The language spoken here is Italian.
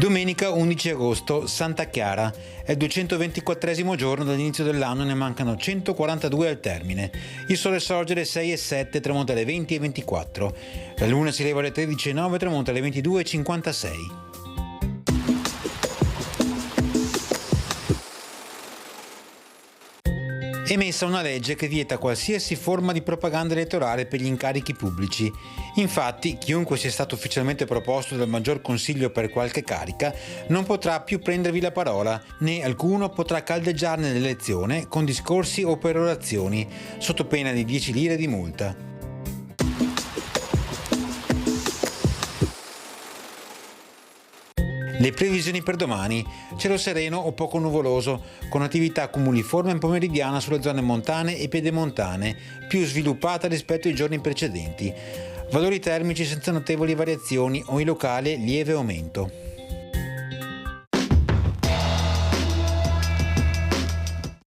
Domenica 11 agosto, Santa Chiara. È il 224esimo giorno dall'inizio dell'anno e ne mancano 142 al termine. Il sole sorge alle 6:07 e tramonta alle 20:24. La luna si leva alle 13:09 e tramonta alle 22:56. Emessa una legge che vieta qualsiasi forma di propaganda elettorale per gli incarichi pubblici. Infatti, chiunque sia stato ufficialmente proposto dal Maggior Consiglio per qualche carica non potrà più prendervi la parola, né alcuno potrà caldeggiarne l'elezione con discorsi o perorazioni, sotto pena di 10 lire di multa. Le previsioni per domani: cielo sereno o poco nuvoloso, con attività cumuliforme in pomeridiana sulle zone montane e pedemontane, più sviluppata rispetto ai giorni precedenti. Valori termici senza notevoli variazioni o in locale lieve aumento.